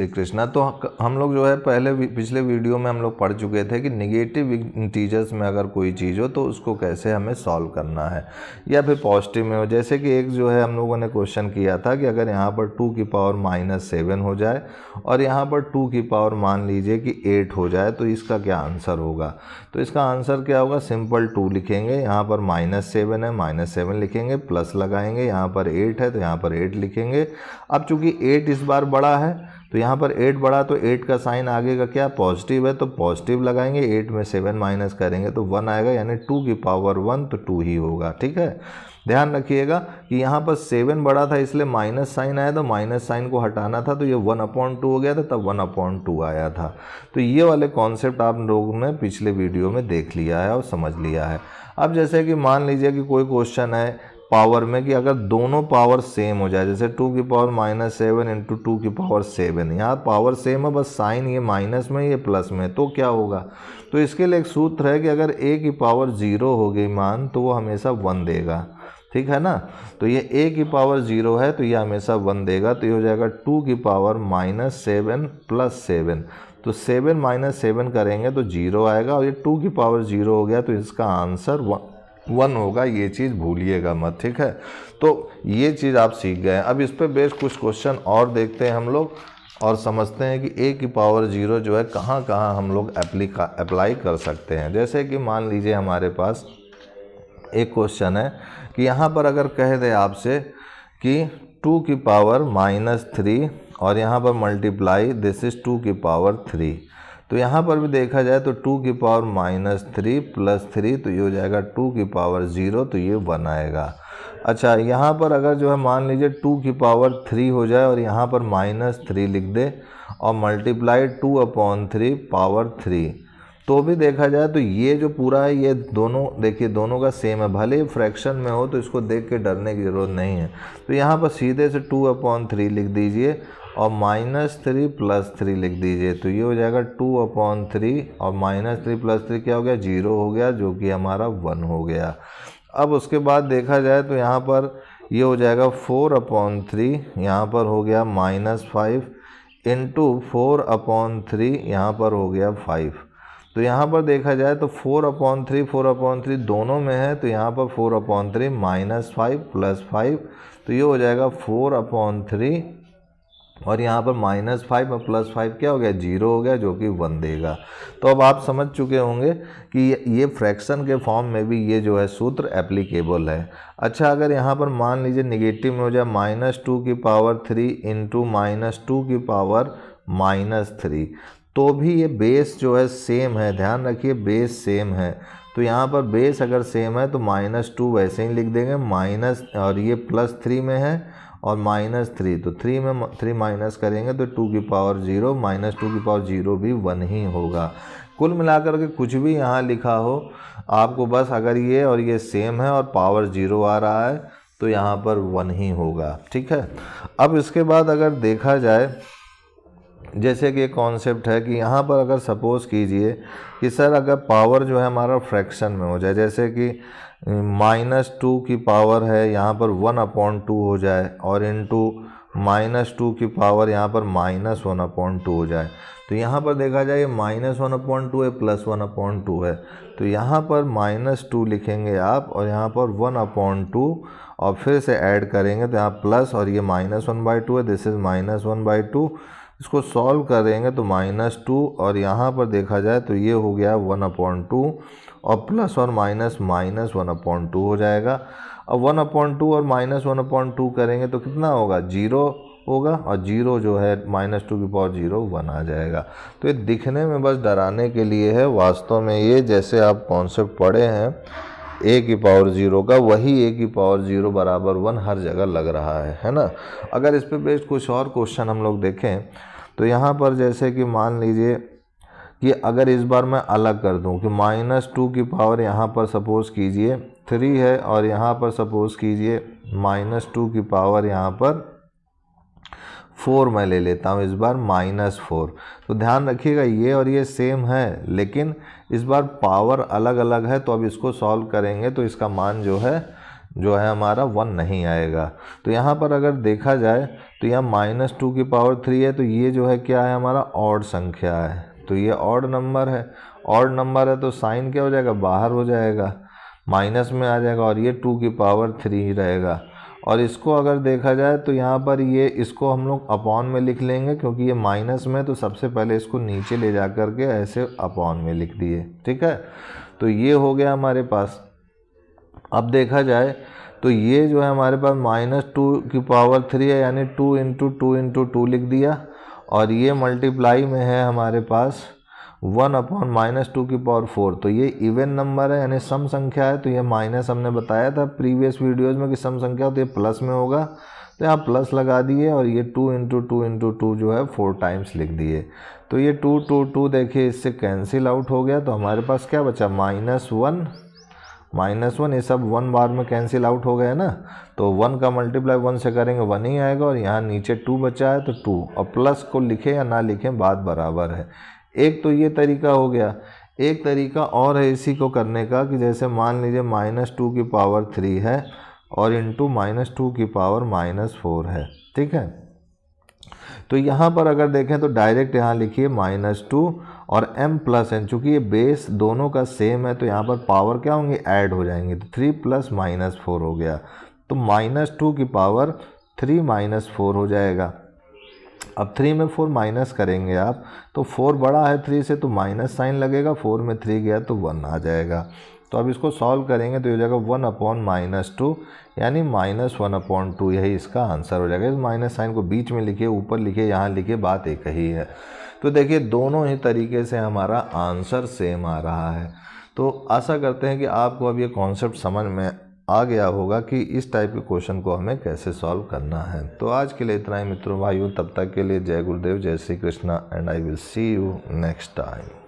श्री कृष्णा। तो हम लोग जो है पिछले वीडियो में हम लोग पढ़ चुके थे कि नेगेटिव इंटीजर्स में अगर कोई चीज़ हो तो उसको कैसे हमें सॉल्व करना है, या फिर पॉजिटिव में हो। जैसे कि एक जो है हम लोगों ने क्वेश्चन किया था कि अगर यहाँ पर 2 की पावर -7 हो जाए और यहाँ पर 2 की पावर मान लीजिए कि 8 हो जाए तो इसका क्या आंसर होगा। तो इसका आंसर क्या होगा, सिंपल 2 लिखेंगे, यहाँ पर -7 है -7 लिखेंगे, प्लस लगाएंगे, यहाँ पर 8 है तो यहाँ पर 8 लिखेंगे। अब चूंकि 8 इस बार बड़ा है तो यहाँ पर 8 बड़ा, तो 8 का साइन आगे का क्या पॉजिटिव है तो पॉजिटिव लगाएंगे, 8 में 7 माइनस करेंगे तो 1 आएगा, यानी 2 की पावर 1 तो 2 ही होगा। ठीक है, ध्यान रखिएगा कि यहाँ पर 7 बड़ा था इसलिए माइनस साइन आया, तो माइनस साइन को हटाना था तो ये 1/2 हो गया था, तब 1/2 आया था। तो ये वाले कॉन्सेप्ट आप लोगों ने पिछले वीडियो में देख लिया है और समझ लिया है। अब जैसे कि मान लीजिए कि कोई क्वेश्चन है पावर में कि अगर दोनों पावर सेम हो जाए, जैसे 2 की पावर -7 इंटू 2 की पावर 7, यहाँ पावर सेम है बस साइन ये माइनस में ये प्लस में, तो क्या होगा। तो इसके लिए एक सूत्र है कि अगर a की पावर 0 हो गई मान तो वो हमेशा 1 देगा। ठीक है ना, तो ये a की पावर 0 है तो ये हमेशा 1 देगा, तो ये हो जाएगा 2 की पावर -7 प्लस 7, तो 7 - 7 करेंगे तो 0 आएगा, और ये 2 की पावर 0 हो गया तो इसका आंसर 1 होगा। ये चीज़ भूलिएगा मत। ठीक है, तो ये चीज़ आप सीख गए। अब इस पे बेस्ड कुछ क्वेश्चन और देखते हैं हम लोग और समझते हैं कि a की पावर 0 जो है कहाँ कहाँ हम लोग अप्लाई कर सकते हैं। जैसे कि मान लीजिए हमारे पास एक क्वेश्चन है कि यहाँ पर अगर कह दे आपसे कि 2 की पावर -3 और यहाँ पर मल्टीप्लाई दिस इज़ 2 की पावर 3, तो यहाँ पर भी देखा जाए तो 2 की पावर -3 प्लस 3 तो ये हो जाएगा 2 की पावर 0, तो ये 1 आएगा। अच्छा, यहाँ पर अगर जो है मान लीजिए 2 की पावर 3 हो जाए और यहाँ पर -3 लिख दे और मल्टीप्लाई 2/3 पावर 3, तो भी देखा जाए तो ये जो पूरा है ये दोनों देखिए दोनों का सेम है, भले ही फ्रैक्शन में हो तो इसको देख के डरने की ज़रूरत नहीं है। तो यहाँ पर सीधे से 2/3 लिख दीजिए और -3 प्लस 3 लिख दीजिए, तो ये हो जाएगा 2/3 और -3 प्लस 3 क्या हो गया 0 हो गया, जो कि हमारा 1 हो गया। अब उसके बाद देखा जाए तो यहाँ पर ये हो जाएगा 4/3, यहाँ पर हो गया -5 इंटू 4/3 यहाँ पर हो गया 5। तो यहाँ पर देखा जाए तो 4/3 दोनों में है, तो यहाँ पर 4/3 -5 प्लस 5, तो ये हो जाएगा 4/3 और यहाँ पर -5 और प्लस 5 क्या हो गया 0 हो गया, जो कि 1 देगा। तो अब आप समझ चुके होंगे कि ये फ्रैक्शन के फॉर्म में भी ये जो है सूत्र एप्लीकेबल है। अच्छा, अगर यहाँ पर मान लीजिए नेगेटिव में हो जाए -2 की पावर 3 इंटू -2 की पावर -3, तो भी ये बेस जो है सेम है। ध्यान रखिए बेस सेम है, तो यहाँ पर बेस अगर सेम है तो -2 वैसे ही लिख देंगे, माइनस और ये +3 में है और -3, तो 3 में 3 माइनस करेंगे तो 2 की पावर 0 -2 की पावर 0 भी 1 ही होगा। कुल मिलाकर के कुछ भी यहाँ लिखा हो आपको, बस अगर ये और ये सेम है और पावर 0 आ रहा है तो यहाँ पर 1 ही होगा। ठीक है, अब इसके बाद अगर देखा जाए जैसे कि एक कॉन्सेप्ट है कि यहाँ पर अगर सपोज़ कीजिए कि सर अगर पावर जो है हमारा फ्रैक्शन में हो जाए, जैसे कि -2 की पावर है यहाँ पर 1/2 हो जाए और इंटू -2 की पावर यहाँ पर -1/2 हो जाए, तो यहाँ पर देखा जाए ये -1/2 है प्लस 1/2 है, तो यहाँ पर -2 लिखेंगे आप और यहाँ पर 1/2 और फिर से ऐड करेंगे तो यहाँ प्लस और ये -1/2 है, दिस इज़ -1/2। इसको सॉल्व करेंगे तो -2 और यहाँ पर देखा जाए तो ये हो गया 1/2 और प्लस और माइनस -1/2 हो जाएगा। अब 1/2 और -1/2 करेंगे तो कितना होगा 0 होगा, और 0 जो है -2 की पावर 0 1 आ जाएगा। तो ये दिखने में बस डराने के लिए है, वास्तव में ये जैसे आप कॉन्सेप्ट पढ़े हैं a की पावर 0 का, वही a की पावर 0 बराबर 1 हर जगह लग रहा है ना। अगर इस पे बेस्ड कुछ और क्वेश्चन हम लोग देखें तो यहाँ पर जैसे कि मान लीजिए कि अगर इस बार मैं अलग कर दूं कि -2 की पावर यहाँ पर सपोज़ कीजिए 3 है और यहाँ पर सपोज़ कीजिए -2 की पावर यहाँ पर 4 मैं ले लेता हूँ इस बार -4। तो ध्यान रखिएगा ये और ये सेम है, लेकिन इस बार पावर अलग अलग है, तो अब इसको सॉल्व करेंगे तो इसका मान जो है जो है हमारा 1 नहीं आएगा। तो यहाँ पर अगर देखा जाए तो यहाँ -2⁻³ है, तो ये जो है क्या है हमारा ऑड संख्या है, तो ये ऑड नंबर है। ऑड नंबर है तो साइन क्या हो जाएगा, बाहर हो जाएगा, माइनस में आ जाएगा और ये 2⁻³ रहेगा। और इसको अगर देखा जाए तो यहाँ पर ये इसको हम लोग अपॉन में लिख लेंगे, क्योंकि ये माइनस में, तो सबसे पहले इसको नीचे ले जा कर के ऐसे अपॉन में लिख दिए, ठीक है। तो ये हो गया हमारे पास। अब देखा जाए तो ये जो है हमारे पास -2⁻³ है, यानी 2 × 2 × 2 लिख दिया, और ये मल्टीप्लाई में है हमारे पास 1/-2⁴। तो ये इवन नंबर है, यानी सम संख्या है। तो ये माइनस हमने बताया था प्रीवियस वीडियोज़ में कि सम संख्या तो ये प्लस में होगा, तो यहाँ प्लस लगा दिए, और ये 2 × 2 × 2 जो है 4 टाइम्स लिख दिए। तो ये 2 2 2 देखिए इससे कैंसिल आउट हो गया, तो हमारे पास क्या बचा, -1 ये सब 1 बार में कैंसिल आउट हो गया ना। तो 1 का मल्टीप्लाई 1 से करेंगे 1 ही आएगा, और यहाँ नीचे 2 बचा है तो 2, और प्लस को लिखें या ना लिखें बात बराबर है। एक तो ये तरीका हो गया। एक तरीका और है इसी को करने का, कि जैसे मान लीजिए -2⁻³ है और इंटू -2⁻⁻4 है, ठीक है। तो यहाँ पर अगर देखें तो डायरेक्ट यहाँ लिखिए -2 और m+n, चूँकि ये बेस दोनों का सेम है तो यहाँ पर पावर क्या होंगे, ऐड हो जाएंगे। तो 3 + -4 हो गया, तो -2⁻³ -4 हो जाएगा। अब 3 में 4 माइनस करेंगे आप, तो 4 बड़ा है 3 से, तो माइनस साइन लगेगा, 4 में 3 गया तो 1 आ जाएगा। तो अब इसको सॉल्व करेंगे तो ये हो जाएगा 1/-2, यानी -1/2, यही इसका आंसर हो जाएगा। इस माइनस साइन को बीच में लिखिए, ऊपर लिखिए, यहाँ लिखिए, बात एक ही है। तो देखिए दोनों ही तरीके से हमारा आंसर सेम आ रहा है। तो आशा करते हैं कि आपको अब ये कॉन्सेप्ट समझ में आ गया होगा कि इस टाइप के क्वेश्चन को हमें कैसे सॉल्व करना है। तो आज के लिए इतना ही मित्रों भाइयों, तब तक के लिए जय गुरुदेव, जय Shri Krishna, and I will see you next time.